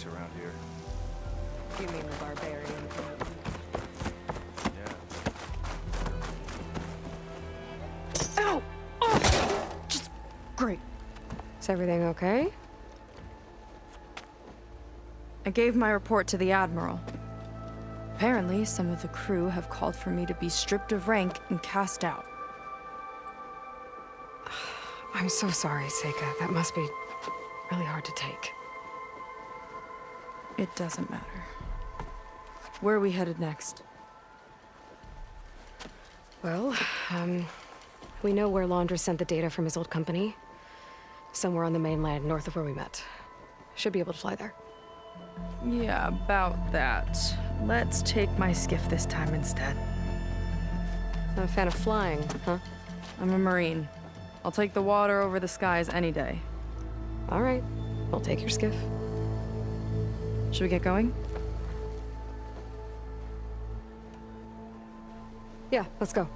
around here. You mean the barbarian? Yeah. Ow! Oh! Just great. Is everything okay? I gave my report to the Admiral. Apparently, some of the crew have called for me to be stripped of rank and cast out. I'm so sorry, Seyka. That must be really hard to take. It doesn't matter. Where are we headed next? Well, we know where Londra sent the data from his old company. Somewhere on the mainland, north of where we met. Should be able to fly there. Yeah, about that. Let's take my skiff this time instead. Not a fan of flying, huh? I'm a Marine. I'll take the water over the skies any day. All right. I'll take your skiff. Should we get going? Yeah, let's go.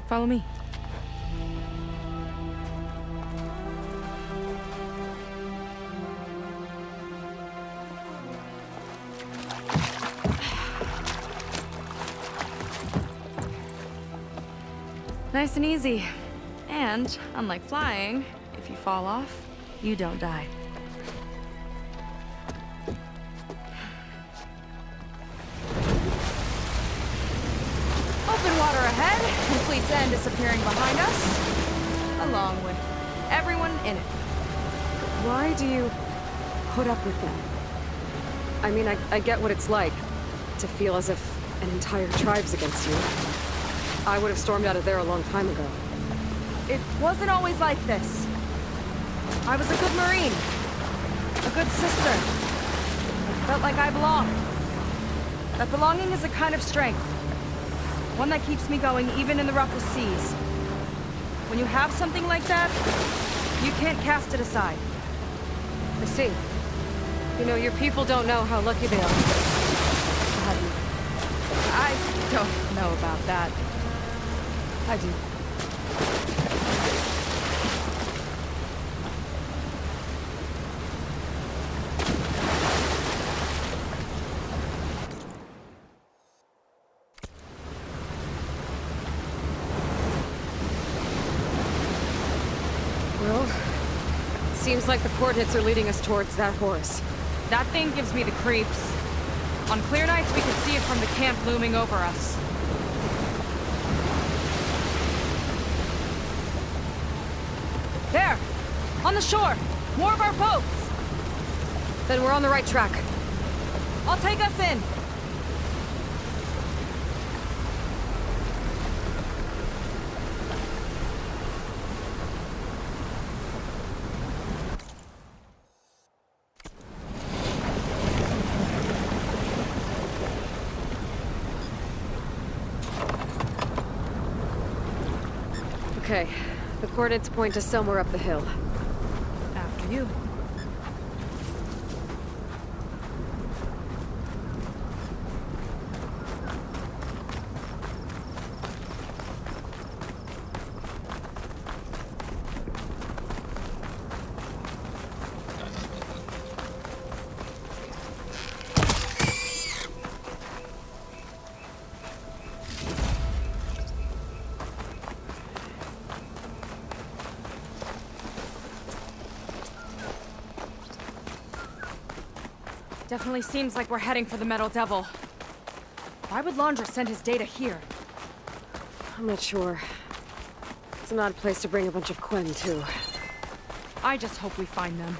Follow me. Nice and easy. And, unlike flying, if you fall off, you don't die. Open water ahead, complete end disappearing behind us, along with everyone in it. Why do you put up with that? I mean, I get what it's like to feel as if an entire tribe's against you. I would have stormed out of there a long time ago. It wasn't always like this. I was a good Marine. A good sister. I felt like I belonged. That belonging is a kind of strength. One that keeps me going even in the roughest seas. When you have something like that, you can't cast it aside. I see. You know, your people don't know how lucky they are to have you. I don't know about that. I do. Well, seems like the coordinates are leading us towards that horse. That thing gives me the creeps. On clear nights, we can see it from the camp looming over us. There! On the shore! More of our boats! Then we're on the right track. I'll take us in! Okay, the coordinates point to somewhere up the hill. After you. Definitely seems like we're heading for the Metal Devil. Why would Londra send his data here? I'm not sure. It's an odd place to bring a bunch of Quen to. I just hope we find them.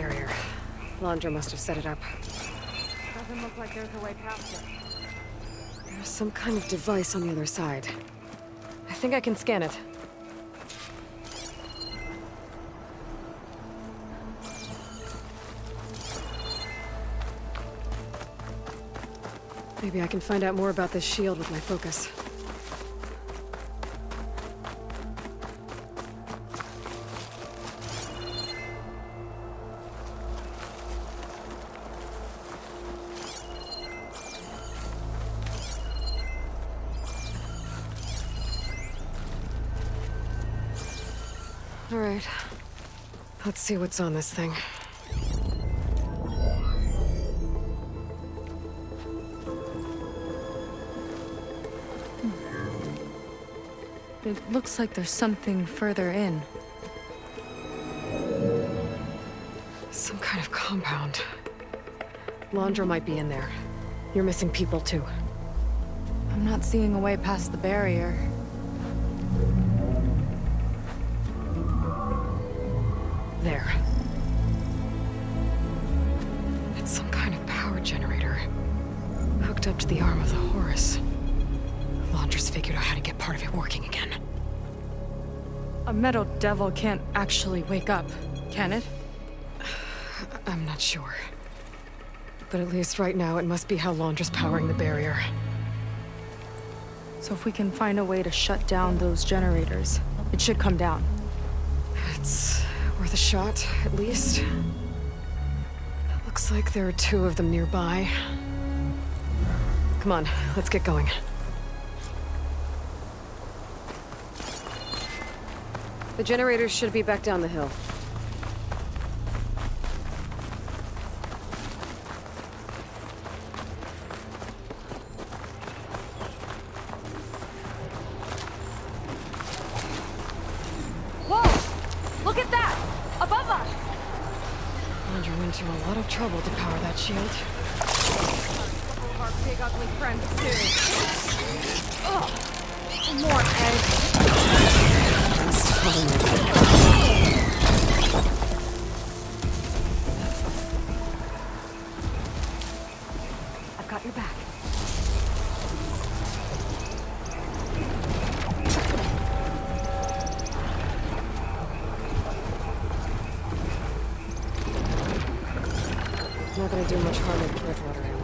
barrier. Londra must have set it up. Doesn't look like there's a way past it. There's some kind of device on the other side. I think I can scan it. Maybe I can find out more about this shield with my focus. All right. Let's see what's on this thing. It looks like there's something further in. Some kind of compound. Londra might be in there. You're missing people too. I'm not seeing a way past the barrier. There. It's some kind of power generator. Hooked up to the arm of the Horus. Londra's figured out how to get part of it working again. A metal devil can't actually wake up, can it? I'm not sure. But at least right now, it must be how Londra's powering the barrier. So if we can find a way to shut down those generators, it should come down. It's worth a shot, at least. Looks like there are 2 of them nearby. Come on, let's get going. The generators should be back down the hill. Whoa! Look at that! Above us! Londra went to a lot of trouble to power that shield. A couple of our big ugly friends too. Ugh! More eggs. I've got your back. Not gonna do much harm with Bridgewater ammo.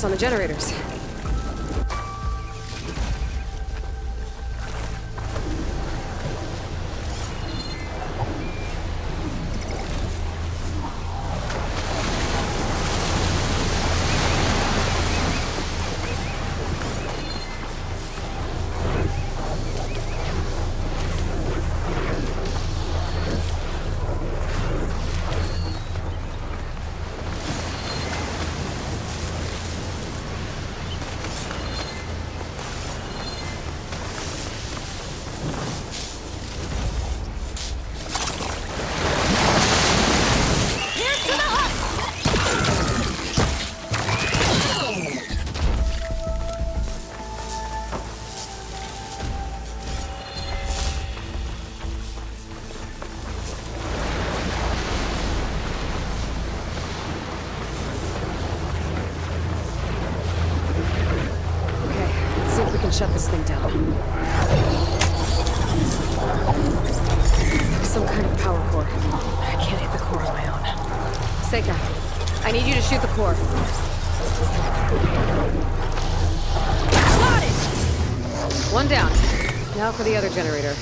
focus on the generators. Shut this thing down. Some kind of power core. I can't hit the core on my own. Seyka, I need you to shoot the core. Got it! One down. Now for the other generator.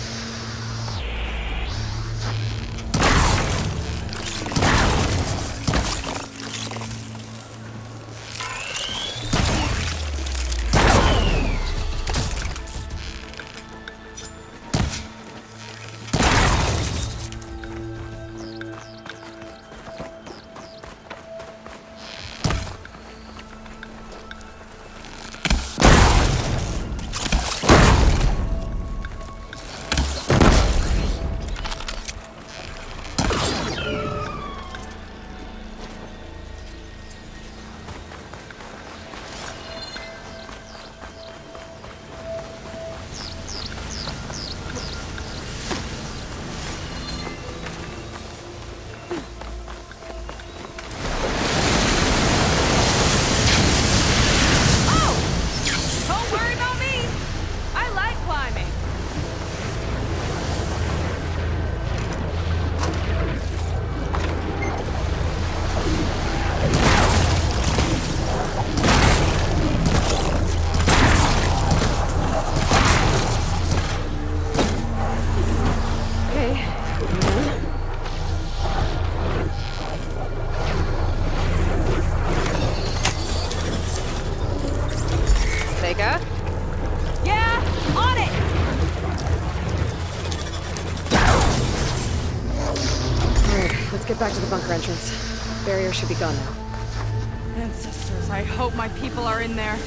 Seyka? Yeah, on it! Alright, let's get back to the bunker entrance. Barrier should be gone now. Ancestors, I hope my people are in there.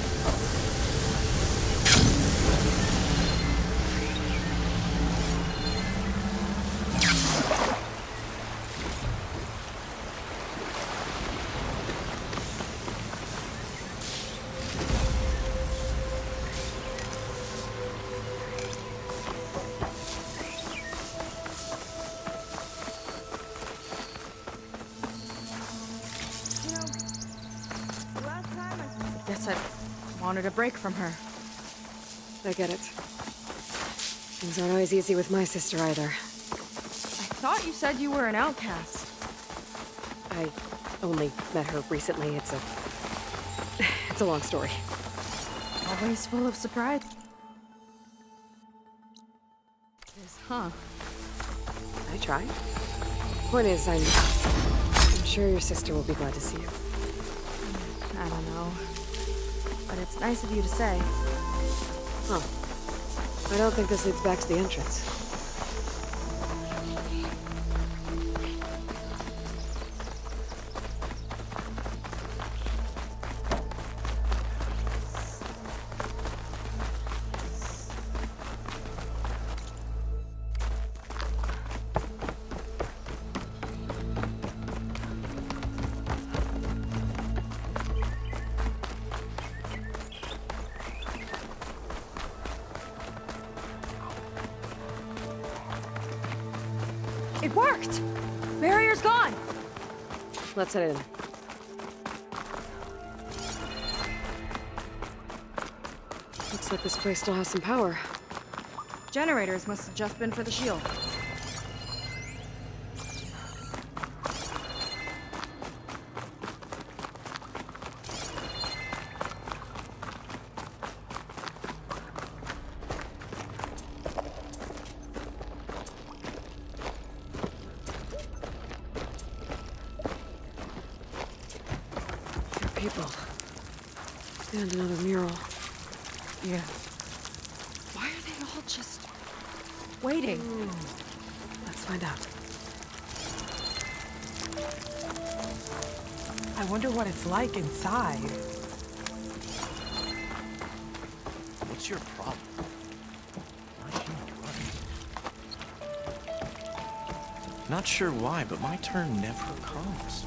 Guess I wanted a break from her. I get it. Things aren't always easy with my sister either. I thought you said you were an outcast. I only met her recently. It's a long story. Always full of surprise. Yes, huh? I try. Point is, I'm sure your sister will be glad to see you. I don't know. But it's nice of you to say. Huh. I don't think this leads back to the entrance. It worked! Barrier's gone! Let's head in. Looks like this place still has some power. Generators must have just been for the shield. beautiful. And another mural. Yeah. Why are they all just waiting? Let's find out. I wonder what it's like inside. What's your problem? Why are you running? Not sure why, but my turn never comes.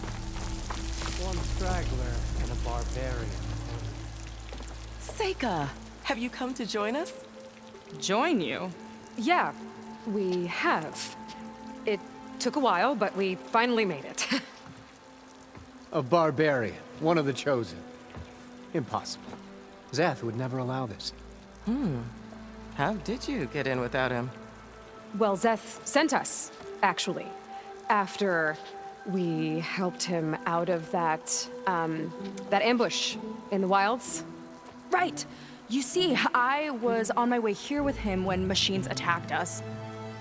One straggler and a barbarian. Seyka, have you come to join us? Join you? Yeah, we have. It took a while, but we finally made it. A barbarian, one of the chosen. Impossible. Zeth would never allow this. How did you get in without him? Well, Zeth sent us, actually. After we helped him out of that ambush in the wilds. Right. You see, I was on my way here with him when machines attacked us.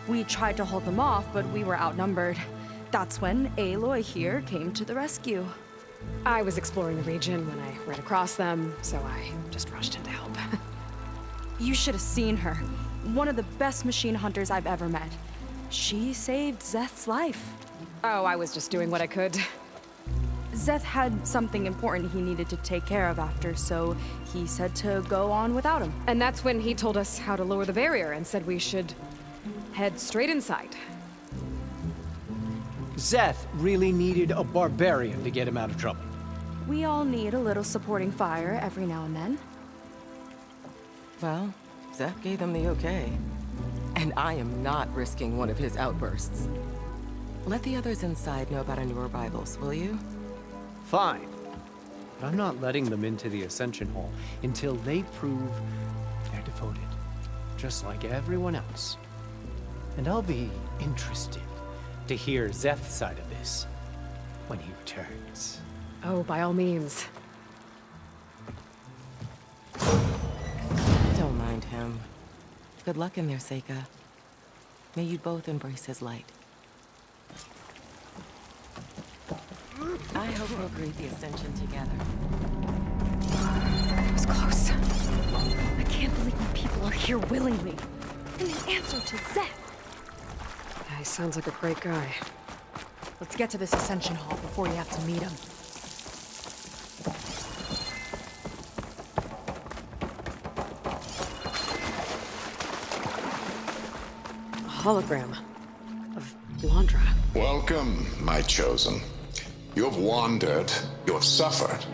We tried to hold them off, but we were outnumbered. That's when Aloy here came to the rescue. I was exploring the region when I ran across them, so I just rushed in to help. You should have seen her. One of the best machine hunters I've ever met. She saved Zeth's life. Oh, I was just doing what I could. Zeth had something important he needed to take care of after, so he said to go on without him. And that's when he told us how to lower the barrier and said we should head straight inside. Zeth really needed a barbarian to get him out of trouble. We all need a little supporting fire every now and then. Well, Zeth gave them the okay. And I am not risking one of his outbursts. Let the others inside know about our new arrivals, will you? Fine. But I'm not letting them into the Ascension Hall until they prove they're devoted. Just like everyone else. And I'll be interested to hear Zeth's side of this when he returns. Oh, by all means. Don't mind him. Good luck in there, Seyka. May you both embrace his light. I hope we'll greet the Ascension together. That was close. I can't believe my people are here willingly. And they answer to Zeth. Yeah, he sounds like a great guy. Let's get to this Ascension Hall before you have to meet him. A hologram of Londra. Welcome, my chosen. You have wandered, you have suffered,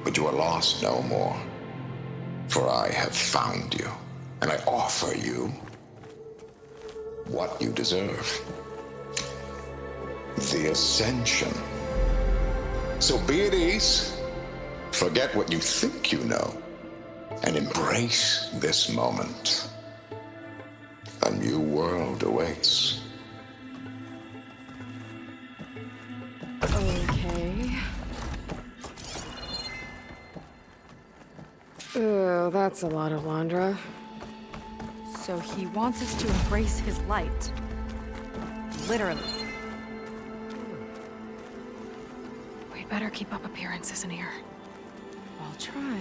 but you are lost no more. For I have found you, and I offer you what you deserve. The Ascension. So be at ease, forget what you think you know, and embrace this moment. A new world awaits. Okay. Oh, that's a lot of Londra. So he wants us to embrace his light. Literally. We'd better keep up appearances in here. I'll try.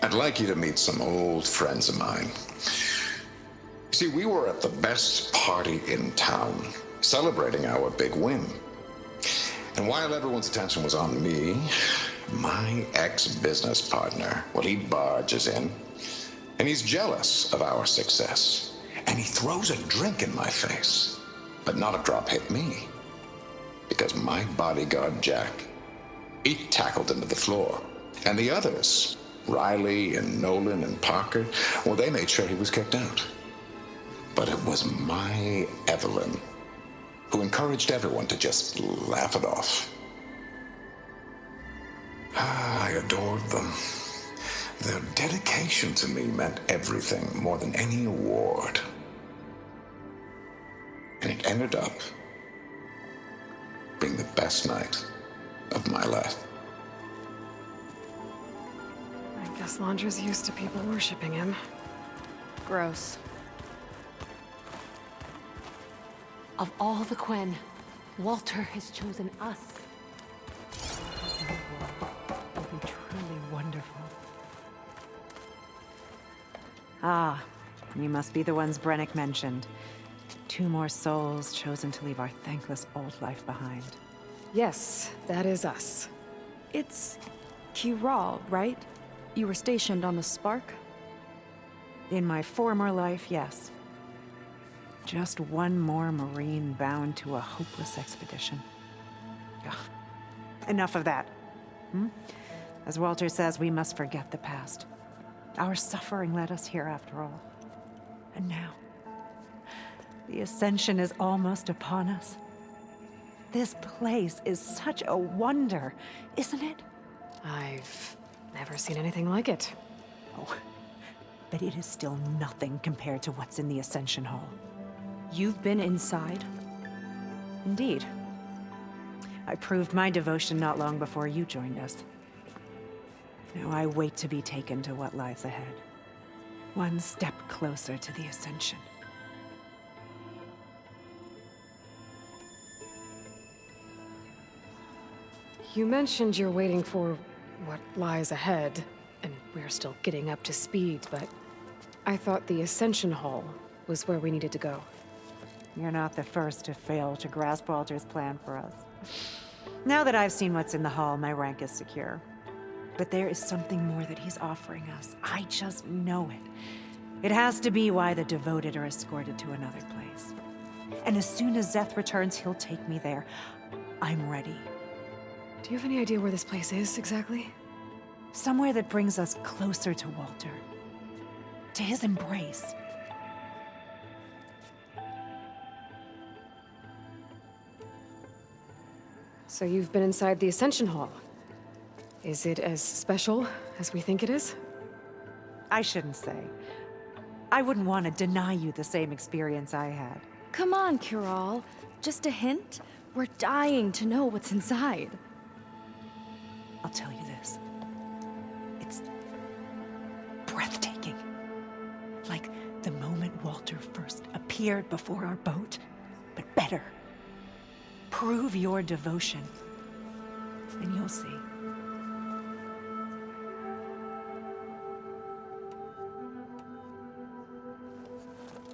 I'd like you to meet some old friends of mine. See, we were at the best party in town, celebrating our big win. And while everyone's attention was on me, my ex-business partner, well, he barges in, and he's jealous of our success. And he throws a drink in my face, but not a drop hit me. Because my bodyguard, Jack, he tackled him to the floor. And the others, Riley and Nolan and Parker, well, they made sure he was kicked out. But it was my Evelyn who encouraged everyone to just laugh it off. I adored them. Their dedication to me meant everything, more than any award. And it ended up being the best night of my life. I guess Londra's used to people worshipping him. Gross. Of all the Quen, Walter has chosen us. It will be truly wonderful. Ah, you must be the ones Brennick mentioned. 2 more souls chosen to leave our thankless old life behind. Yes, that is us. It's Kiral, right? You were stationed on the Spark? In my former life, yes. Just one more Marine bound to a hopeless expedition. Ugh. Enough of that. As Walter says, we must forget the past. Our suffering led us here after all. And now, the Ascension is almost upon us. This place is such a wonder, isn't it? I've never seen anything like it. Oh, but it is still nothing compared to what's in the Ascension Hall. You've been inside? Indeed. I proved my devotion not long before you joined us. Now I wait to be taken to what lies ahead. One step closer to the Ascension. You mentioned you're waiting for what lies ahead, and we're still getting up to speed, but I thought the Ascension Hall was where we needed to go. You're not the first to fail to grasp Walter's plan for us. Now that I've seen what's in the hall, my rank is secure. But there is something more that he's offering us. I just know it. It has to be why the devoted are escorted to another place. And as soon as Zeth returns, he'll take me there. I'm ready. Do you have any idea where this place is, exactly? Somewhere that brings us closer to Walter. To his embrace. So you've been inside the Ascension Hall. Is it as special as we think it is? I shouldn't say. I wouldn't want to deny you the same experience I had. Come on, Kiral. Just a hint? We're dying to know what's inside. I'll tell you this. It's breathtaking. Like the moment Walter first appeared before our boat, but better. Prove your devotion, and you'll see.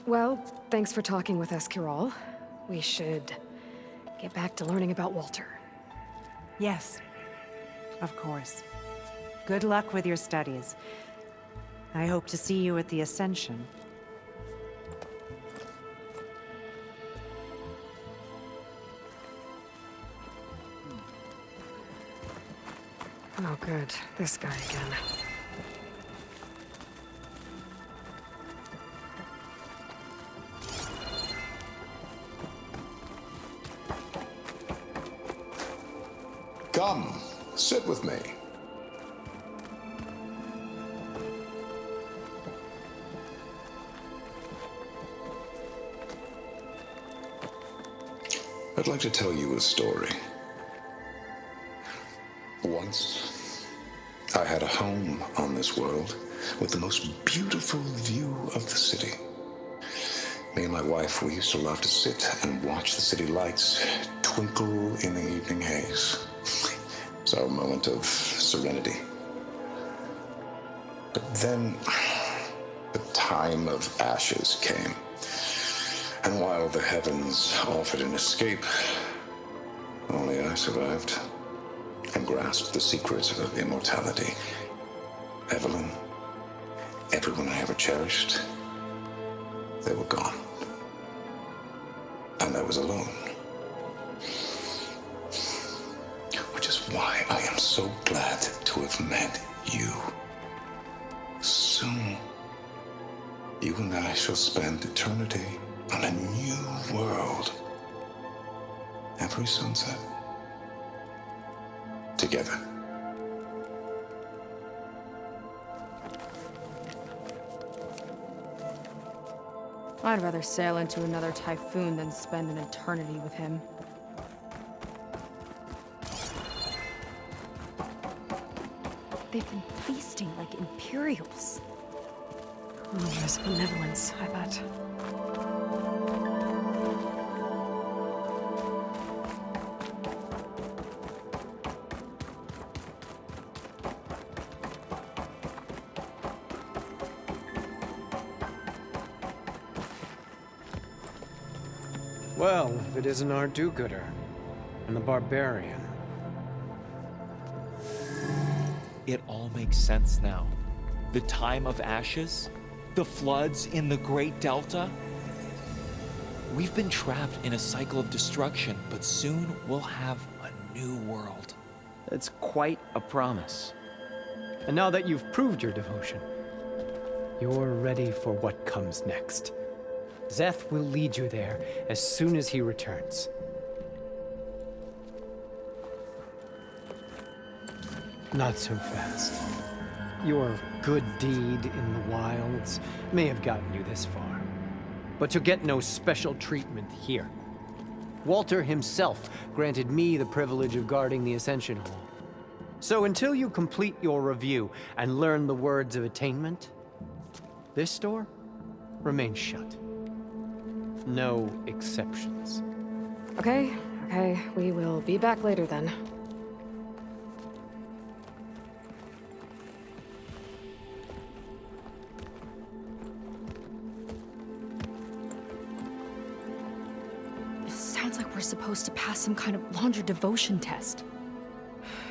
Well, thanks for talking with us, Kiral. We should get back to learning about Walter. Yes, of course. Good luck with your studies. I hope to see you at the Ascension. Oh, good. This guy again. Come, sit with me. I'd like to tell you a story. Once, I had a home on this world with the most beautiful view of the city. Me and my wife, we used to love to sit and watch the city lights twinkle in the evening haze. It's our moment of serenity. But then, the time of ashes came. And while the heavens offered an escape, only I survived and grasped the secrets of immortality. Evelyn, everyone I ever cherished, they were gone. And I was alone. Which is why I am so glad to have met you. Soon, you and I shall spend eternity on a new world. Every sunset. Together. I'd rather sail into another typhoon than spend an eternity with him. they've been feasting like Imperials. Londra's benevolence, I bet. Well, if it isn't our do-gooder and the barbarian. It all makes sense now. The time of ashes, the floods in the Great Delta. We've been trapped in a cycle of destruction, but soon we'll have a new world. It's quite a promise. And now that you've proved your devotion, you're ready for what comes next. Zeth will lead you there as soon as he returns. Not so fast. Your good deed in the wilds may have gotten you this far, but you'll get no special treatment here. Walter himself granted me the privilege of guarding the Ascension Hall. So until you complete your review and learn the words of attainment, this door remains shut. No exceptions. Okay, we will be back later then. It sounds like we're supposed to pass some kind of Londra devotion test.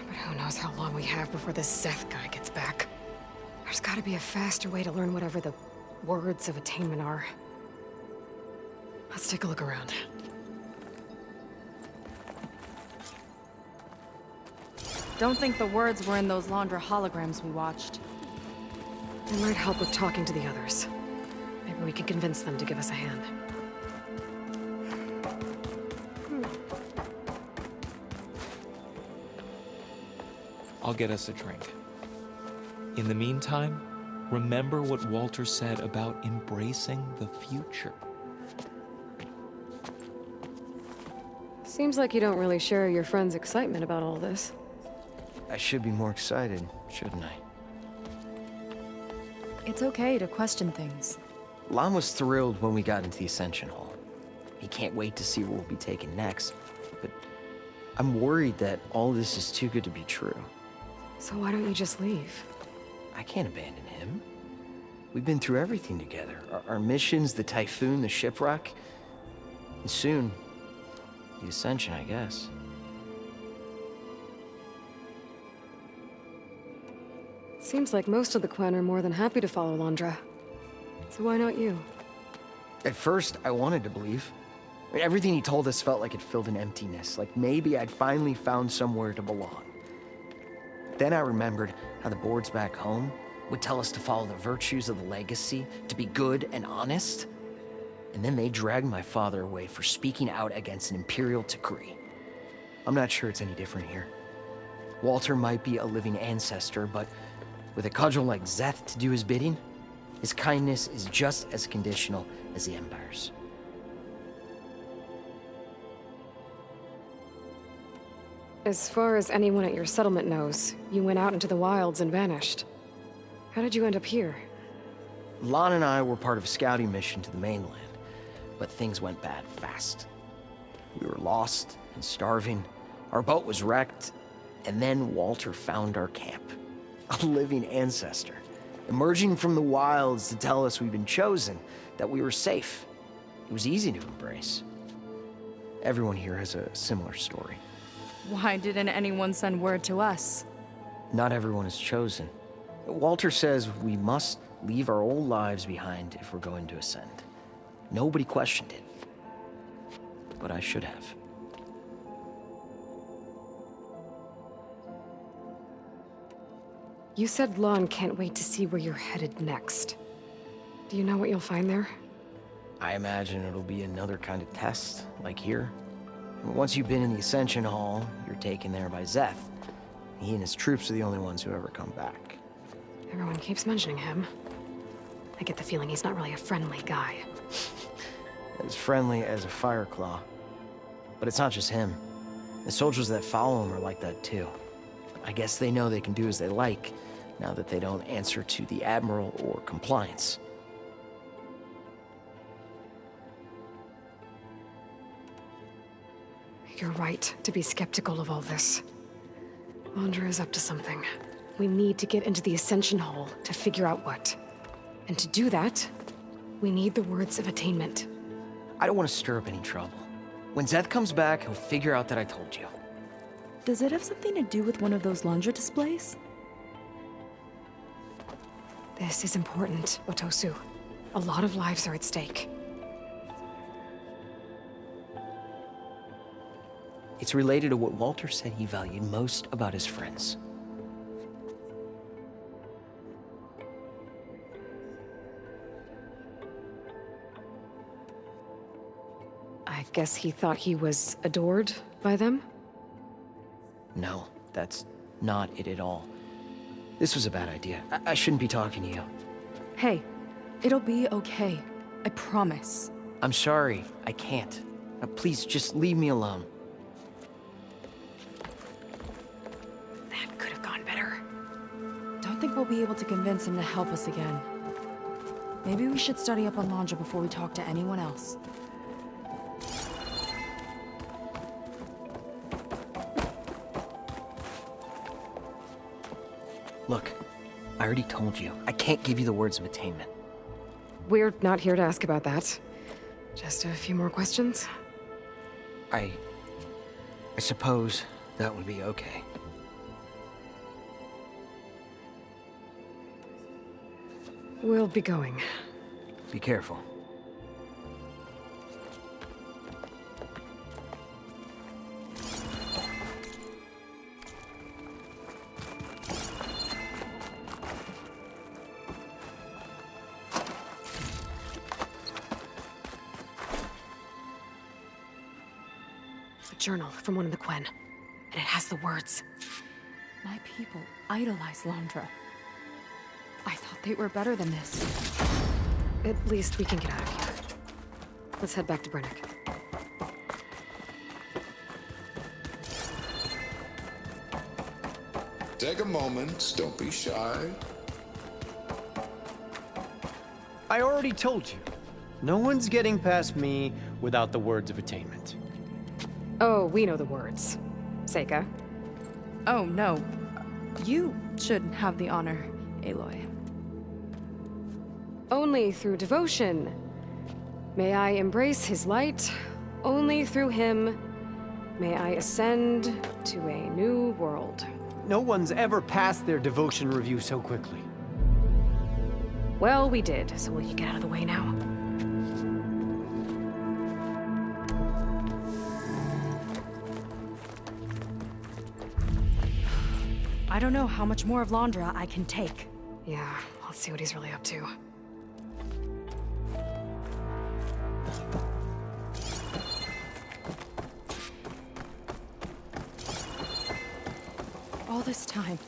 But who knows how long we have before this Zeth guy gets back. There's gotta be a faster way to learn whatever the words of attainment are. Let's take a look around. Don't think the words were in those Londra holograms we watched. It might help with talking to the others. Maybe we can convince them to give us a hand. I'll get us a drink. In the meantime, remember what Walter said about embracing the future. Seems like you don't really share your friend's excitement about all this. I should be more excited, shouldn't I? It's okay to question things. Lon was thrilled when we got into the Ascension Hall. He can't wait to see where we'll be taken next, but I'm worried that all this is too good to be true. So why don't you just leave? I can't abandon him. We've been through everything together. Our missions, the Typhoon, the shipwreck, and soon, the Ascension, I guess. Seems like most of the Quen are more than happy to follow Londra. So why not you? At first, I wanted to believe. I mean, everything he told us felt like it filled an emptiness, like maybe I'd finally found somewhere to belong. Then I remembered how the boards back home would tell us to follow the virtues of the legacy, to be good and honest. And then they dragged my father away for speaking out against an Imperial decree. I'm not sure it's any different here. Walter might be a living ancestor, but with a cudgel like Zeth to do his bidding, his kindness is just as conditional as the Empire's. As far as anyone at your settlement knows, you went out into the wilds and vanished. How did you end up here? Lon and I were part of a scouting mission to the mainland, but things went bad fast. We were lost and starving, our boat was wrecked, and then Walter found our camp. A living ancestor, emerging from the wilds to tell us we'd been chosen, that we were safe. It was easy to embrace. Everyone here has a similar story. Why didn't anyone send word to us? Not everyone is chosen. Walter says we must leave our old lives behind if we're going to ascend. Nobody questioned it. But I should have. You said Lon can't wait to see where you're headed next. Do you know what you'll find there? I imagine it'll be another kind of test, like here. Once you've been in the Ascension Hall, you're taken there by Zeth. He and his troops are the only ones who ever come back. Everyone keeps mentioning him. I get the feeling he's not really a friendly guy. As friendly as a Fireclaw. But it's not just him. The soldiers that follow him are like that too. I guess they know they can do as they like, now that they don't answer to the Admiral or compliance. You're right to be skeptical of all this. Londra is up to something. We need to get into the Ascension Hall to figure out what. And to do that, we need the words of attainment. I don't want to stir up any trouble. When Zeth comes back, he'll figure out that I told you. Does it have something to do with one of those Londra displays? This is important, Otosu. A lot of lives are at stake. It's related to what Walter said he valued most about his friends. I guess he thought he was adored by them? No, that's not it at all. This was a bad idea. I shouldn't be talking to you. Hey, it'll be okay. I promise. I'm sorry, I can't. Now, please, just leave me alone. That could have gone better. Don't think we'll be able to convince him to help us again. Maybe we should study up on Londra before we talk to anyone else. Look, I already told you. I can't give you the words of attainment. We're not here to ask about that. Just a few more questions. I suppose that would be okay. We'll be going. Be careful. A journal from one of the Quen. And it has the words. My people idolize Londra. I thought they were better than this. At least we can get out of here. Let's head back to Brennick. Take a moment, don't be shy. I already told you. No one's getting past me without the words of attainment. Oh, we know the words. Seyka. Oh, no. You should have the honor, Aloy. Only through devotion may I embrace his light. Only through him may I ascend to a new world. No one's ever passed their devotion review so quickly. Well, we did, so will you get out of the way now? I don't know how much more of Londra I can take. Yeah, let's see what he's really up to. All this time,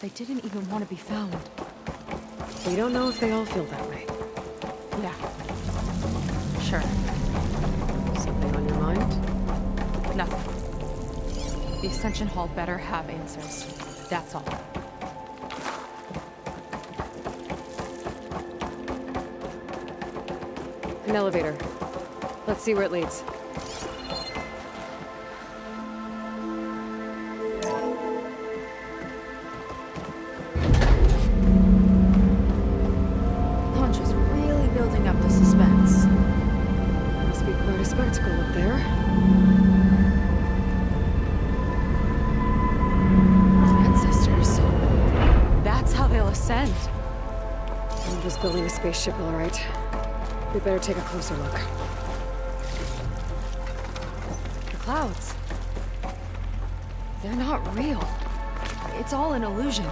they didn't even want to be found. We don't know if they all feel that way. Yeah. Sure. Something on your mind? Nothing. The Ascension Hall better have answers. That's all. An elevator. Let's see where it leads. Londra's really building up the suspense. Must be quite a spectacle up there. Ancestors. That's how they'll ascend. I'm just building a spaceship, all right. We better take a closer look. The clouds. They're not real. It's all an illusion.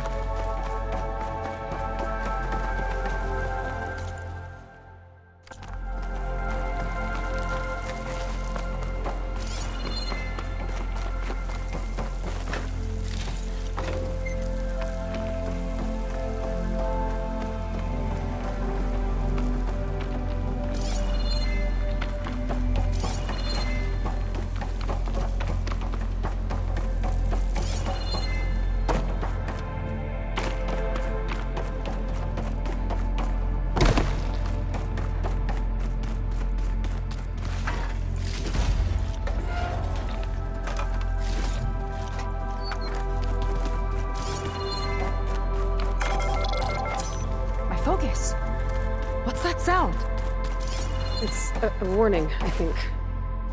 Focus! What's that sound? It's a warning, I think.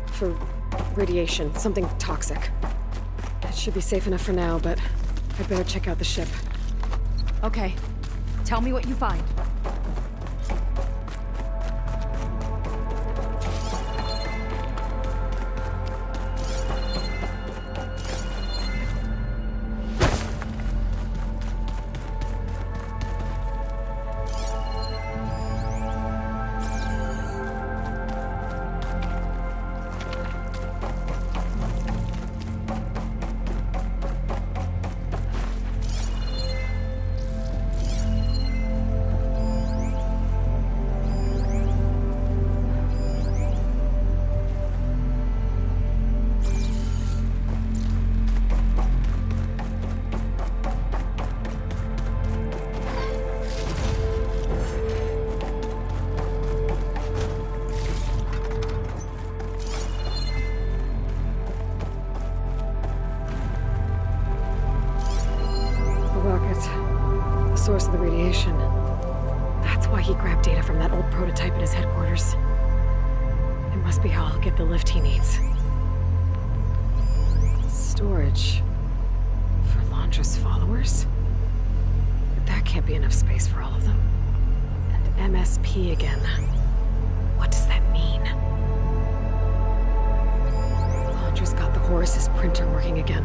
For radiation, something toxic. It should be safe enough for now, but I'd better check out the ship. Okay. Tell me what you find. Source of the radiation. That's why he grabbed data from that old prototype at his headquarters. It must be how I'll get the lift he needs. Storage. For Londra's followers? But that can't be enough space for all of them. And MSP again. What does that mean? Londra's got the Horus's printer working again.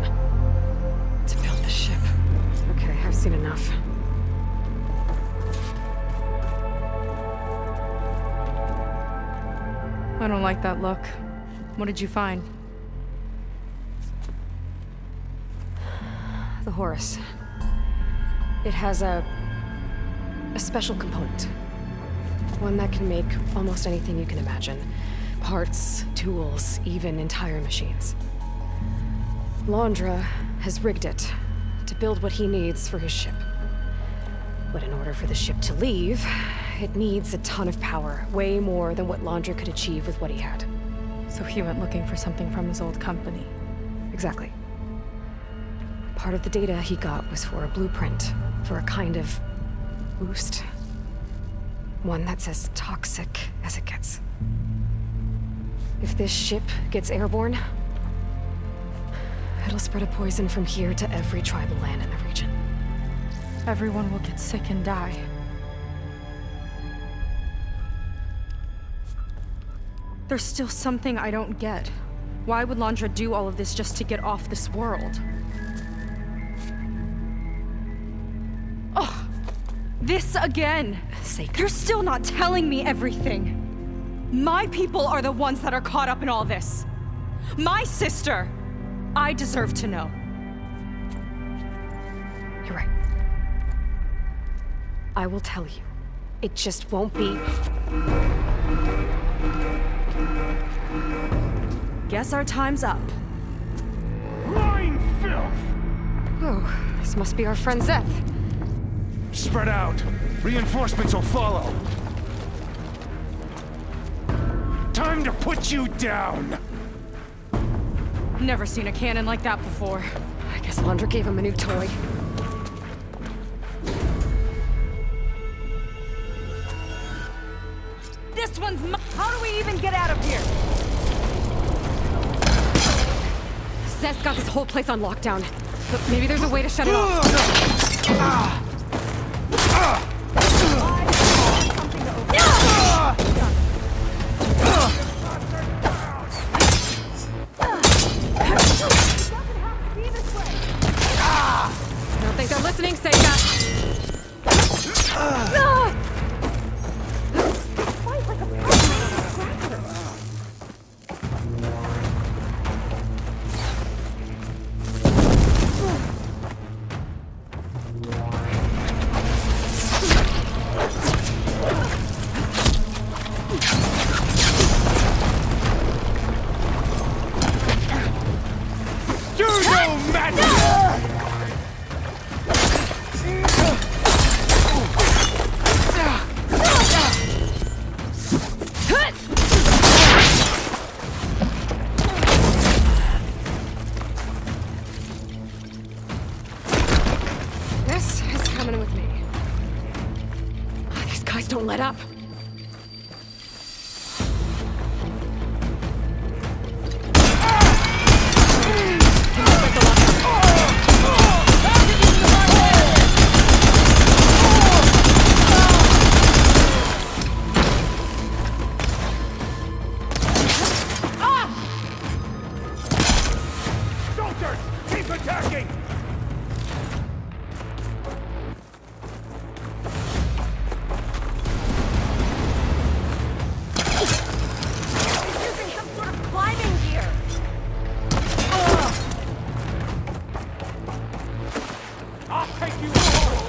To build the ship. Okay, I've seen enough. I don't like that look. What did you find? The Horus. It has a special component. One that can make almost anything you can imagine. Parts, tools, even entire machines. Londra has rigged it to build what he needs for his ship. But in order for the ship to leave, it needs a ton of power, way more than what Londra could achieve with what he had. So he went looking for something from his old company. Exactly. Part of the data he got was for a blueprint, for a kind of boost. One that's as toxic as it gets. If this ship gets airborne, it'll spread a poison from here to every tribal land in the region. Everyone will get sick and die. There's still something I don't get. Why would Londra do all of this just to get off this world? Oh, this again! Seyka. You're still not telling me everything. My people are the ones that are caught up in all this. My sister! I deserve to know. You're right. I will tell you. It just won't be... Guess our time's up. Lying filth! Oh, this must be our friend Zeth. Spread out. Reinforcements will follow. Time to put you down! Never seen a cannon like that before. I guess Londra gave him a new toy. This one's How do we even get out of here? Zeth's got this whole place on lockdown. But maybe there's a way to shut it off. I don't think they're listening, Seyka. guys don't let up. Soldiers, keep attacking! Using some sort of climbing gear. I'll take you home!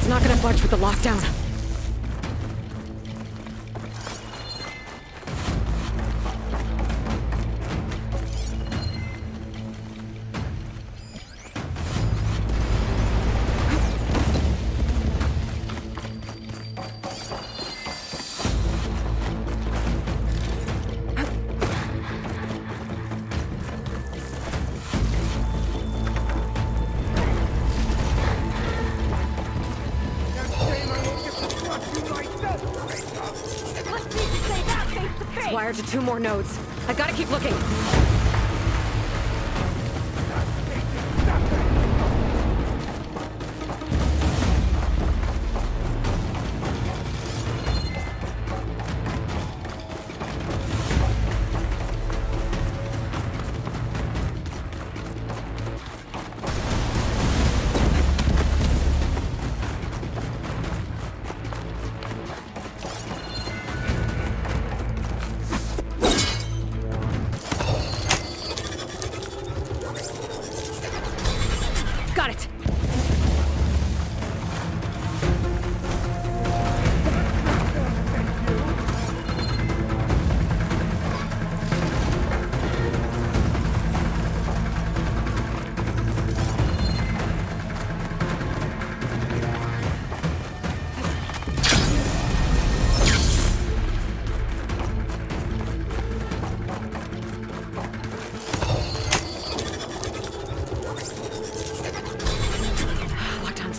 Not gonna budge with the lockdown. Wired to 2 more nodes. I gotta keep looking. Got it!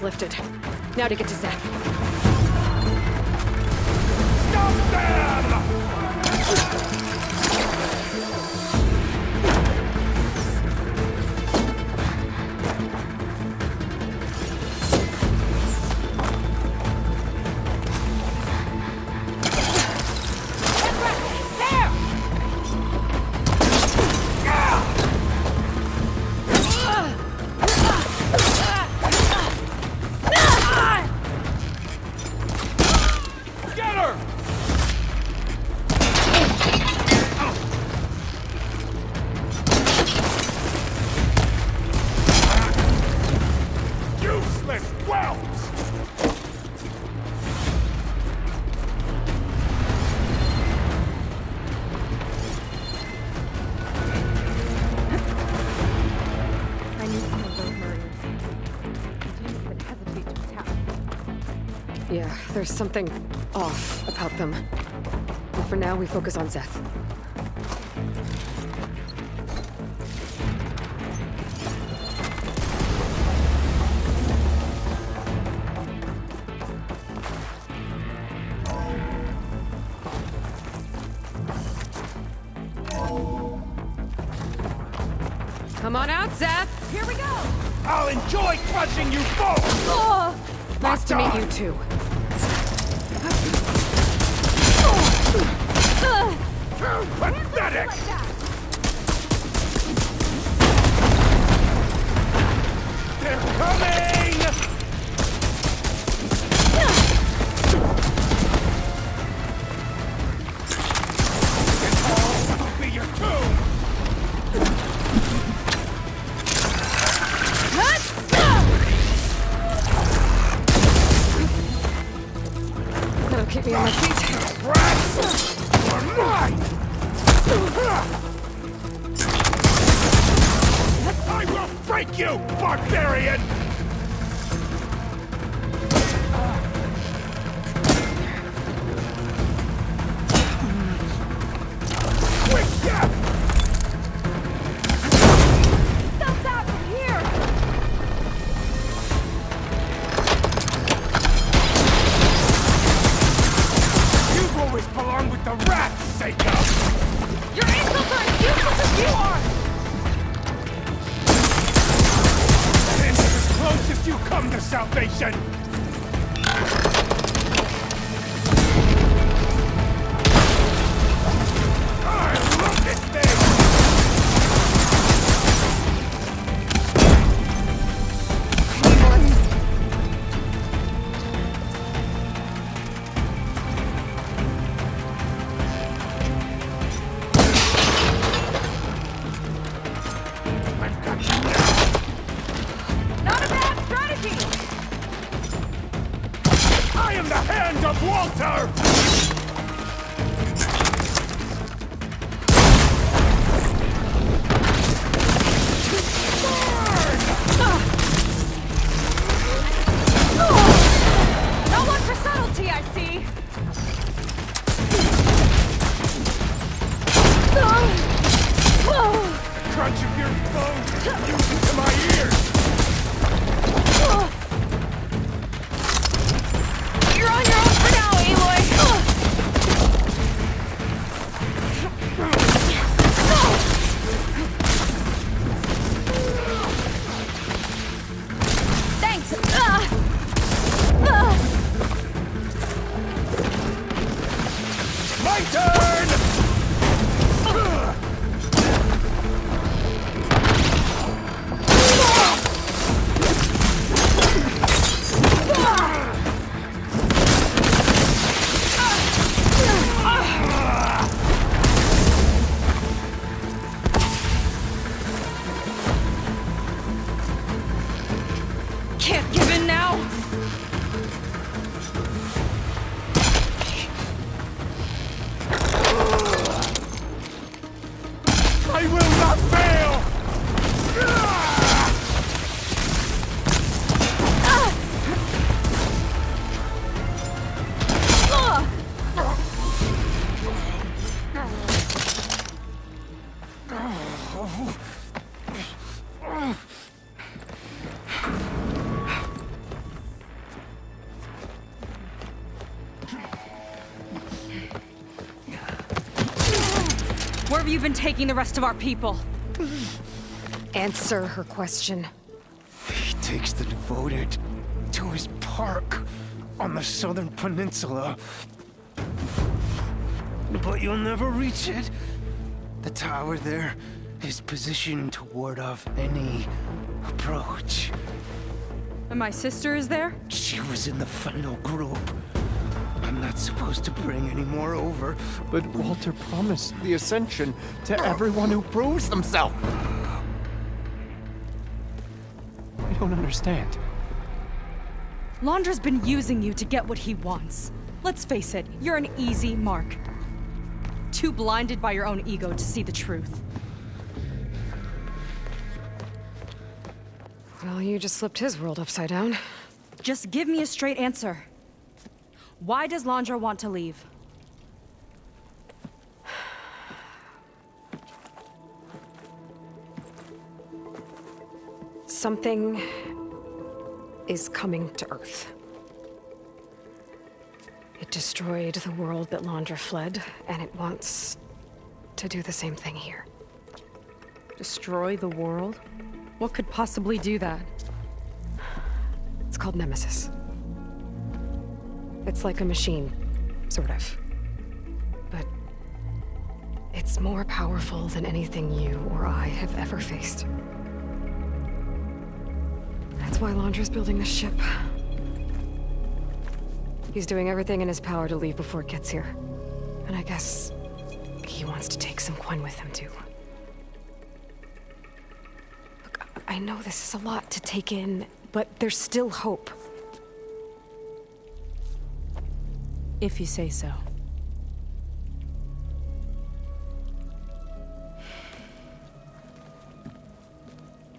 Lifted. Now to get to Zach. Stop them! There! There's something off about them. But for now, we focus on Zeth. Come on out, Zeth! Here we go! I'll enjoy crushing you both! Oh! Nice to meet you, too. Pathetic! They're coming! This all will be your tomb! That'll keep me on my feet. Rats! You're mine! I will break you, barbarian! Quick step! Stop that from here! You've always belonged with the rats, Seyka! Your insults are as useless as you are! This is as close as you come to salvation! I love this thing! I've got you now! Not a bad strategy! I am the hand of Walter! No one for subtlety, I see! Crunch of your bones fused into my ears! You're on your own for now, Aloy! Thanks! My turn! Can't give in now! I will not fail! Where have you been taking the rest of our people? Answer her question. He takes the devoted to his park on the southern peninsula. But you'll never reach it. The tower there is positioned to ward off any approach. And my sister is there? She was in the final group. I'm not supposed to bring any more over. But Walter promised the Ascension to everyone who proves themselves. I don't understand. Londra's been using you to get what he wants. Let's face it, you're an easy mark. Too blinded by your own ego to see the truth. Well, you just flipped his world upside down. Just give me a straight answer. Why does Londra want to leave? Something is coming to Earth. It destroyed the world that Londra fled, and it wants to do the same thing here. Destroy the world? What could possibly do that? It's called Nemesis. It's like a machine, sort of. But it's more powerful than anything you or I have ever faced. That's why Londra's building this ship. He's doing everything in his power to leave before it gets here. And I guess he wants to take some Quen with him, too. Look, I know this is a lot to take in, but there's still hope. If you say so.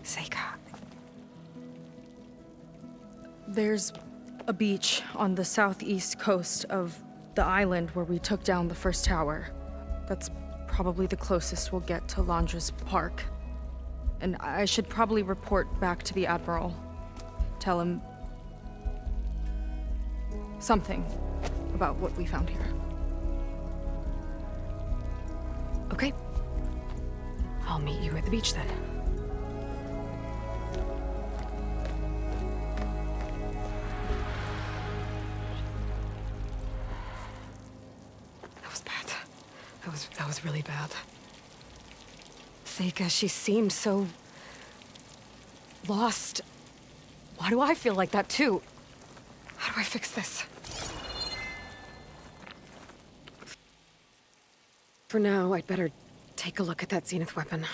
Seyka. There's a beach on the southeast coast of the island where we took down the first tower. That's probably the closest we'll get to Londra's park. And I should probably report back to the Admiral. Tell him something about what we found here. Okay. I'll meet you at the beach then. That was bad. That was really bad. Seyka, she seemed so lost. Why do I feel like that too? How do I fix this? For now, I'd better take a look at that Zenith weapon.